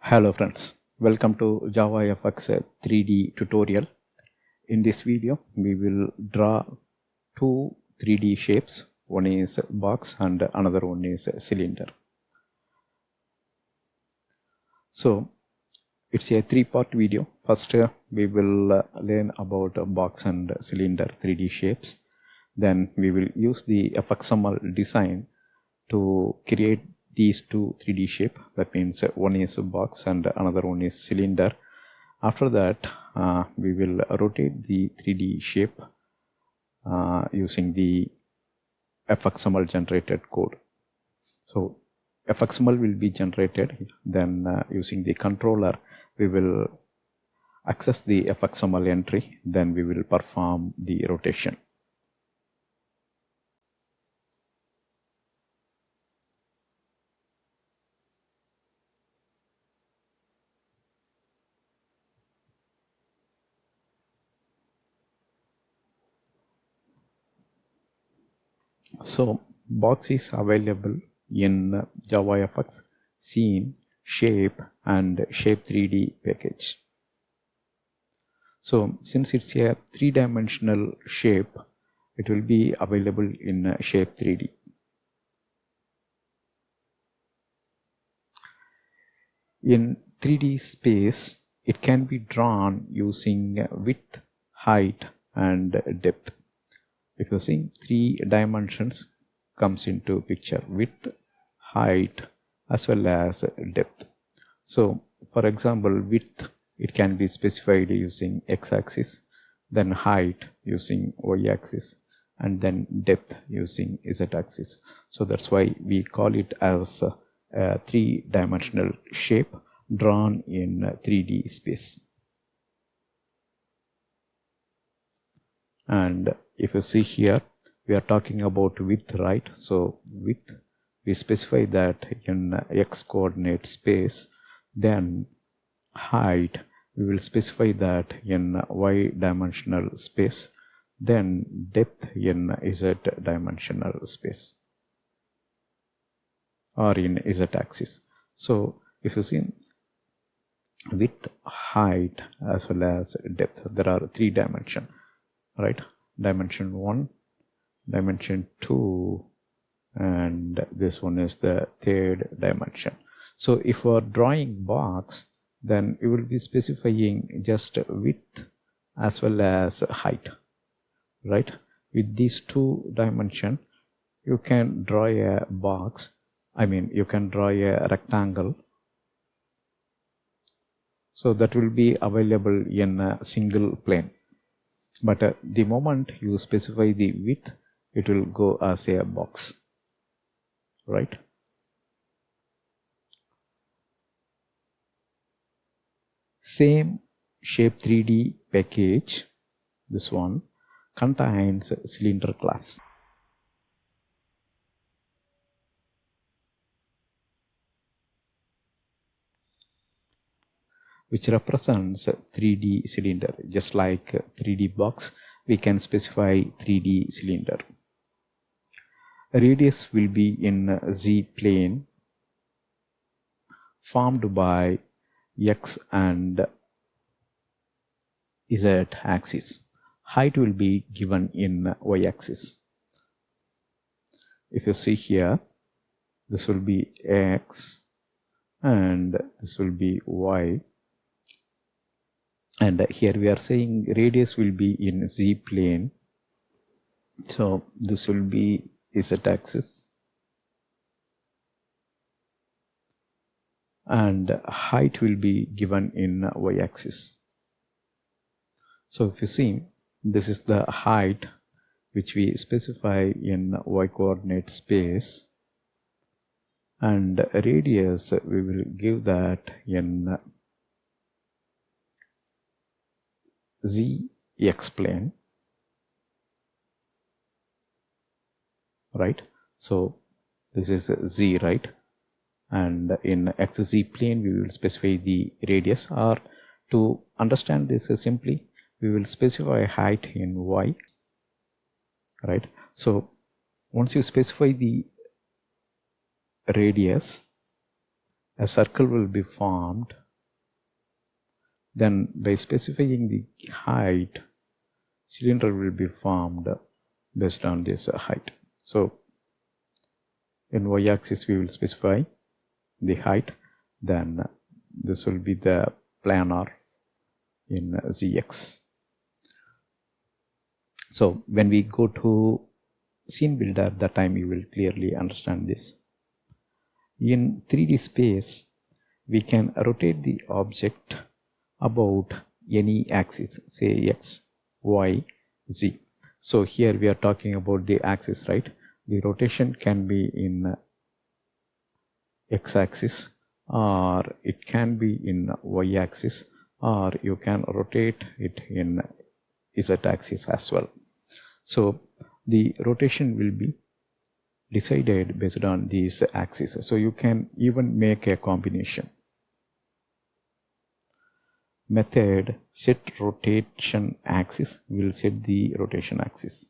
Hello friends, welcome to JavaFX 3D tutorial. In this video, we will draw two 3D shapes. One is box and another one is cylinder. So it's a three-part video. First, we will learn about box and cylinder 3D shapes. Then we will use the FXML design to create these two 3D shape. That means one is a box and another one is cylinder. After that, we will rotate the 3D shape using the FXML generated code. So FXML will be generated, then using the controller we will access the FXML entry, then we will perform the rotation. So box is available in JavaFX scene, shape and shape 3D package. So since it's a three-dimensional shape, it will be available in shape 3D. In 3D space, it can be drawn using width, height and depth. If you see, three dimensions comes into picture: width, height as well as depth. So for example, width, it can be specified using x-axis, then height using y-axis, and then depth using z-axis. So that's why we call it as a three-dimensional shape drawn in 3D space. And if you see here, we are talking about width, right? So width, we specify that in x coordinate space. Then height, we will specify that in y dimensional space. Then depth in z dimensional space or in z axis. So if you see, width, height as well as depth, there are three dimensions, right? Dimension 1, dimension 2, and this one is the third dimension. So if we are drawing box, then you will be specifying just width as well as height, right? With these two dimensions, you can draw a box. You can draw a rectangle. So that will be available in a single plane. But the moment you specify the width, it will go as a box, right? Same shape 3D package, this one, contains cylinder class. Which represents 3D cylinder. Just like 3D box, we can specify 3D cylinder. Radius will be in Z plane formed by X and Z axis. Height will be given in Y axis. If you see here, this will be X and this will be Y. And here we are saying radius will be in Z plane. So this will be Z axis. And height will be given in Y axis. So if you see, this is the height which we specify in Y coordinate space. And radius, we will give that in Z-X plane, right? So this is Z, right? And in XZ plane, we will specify the radius, or to understand this simply, we will specify height in Y, right? So once you specify the radius, a circle will be formed. Then by specifying the height, cylinder will be formed based on this height. So in y-axis we will specify the height, then this will be the planar in zx. So when we go to scene builder, that time you will clearly understand this. In 3D space, we can rotate the object about any axis, say x, y, z. So here we are talking about the axis, right? The rotation can be in x-axis, or it can be in y-axis, or you can rotate it in z-axis as well. So the rotation will be decided based on these axes. So you can even make a combination. Method set rotation axis will set the rotation axis.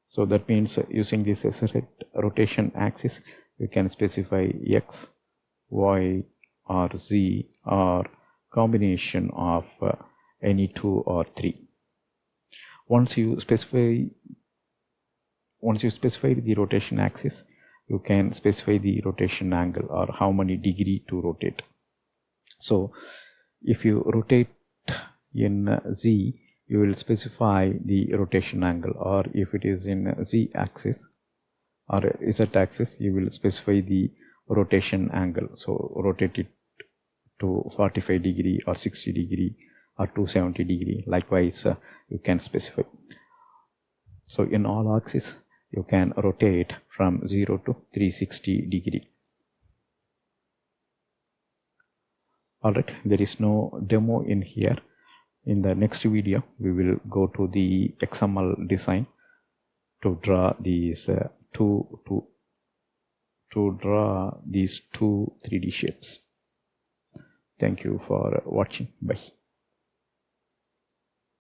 So that means using this set rotation axis, you can specify x, y, or z, or combination of any 2 or 3. Once you specify the rotation axis, you can specify the rotation angle, or how many degree to rotate. So if you rotate in z, you will specify the rotation angle, or if it is in z axis or z axis, you will specify the rotation angle. So rotate it to 45 degree or 60 degree or 270 degree. Likewise, you can specify. So in all axes, you can rotate from 0 to 360 degree. Alright, there is no demo in here. In the next video, we will go to the XML design to draw these two 3D shapes. Thank you for watching. Bye.